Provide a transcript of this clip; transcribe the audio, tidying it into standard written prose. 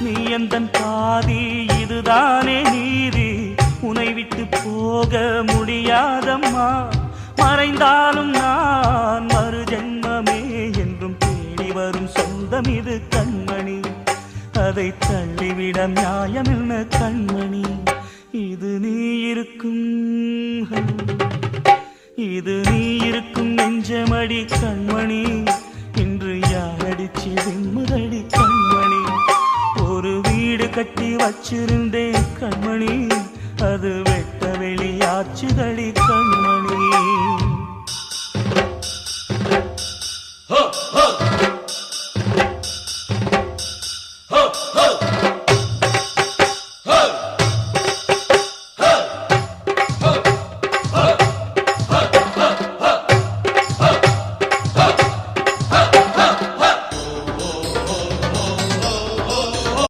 நீ எந்தன் பாதி, இதுதானே நீதி. உனை விட்டு போக முடியாதம்மா. மறைந்தாலும் நான் மறு ஜென்மமே என்றும் தேடி வரும் சொந்தம் இது கண்மணி. அதை தள்ளிவிட நியாயம் என்ன கண்மணி. இது நீ இருக்கும், இது நீ இருக்கும் நெஞ்சமடி கண்மணி. இன்று யாரடிச்சு விம்முதடி கண்மணி. ஒரு வீடு கட்டி வச்சிருந்தேன் கண்மணி, அது வெட்ட வெளியாச்சுதடி கண்மணி. Ho, ho! Ho, ho!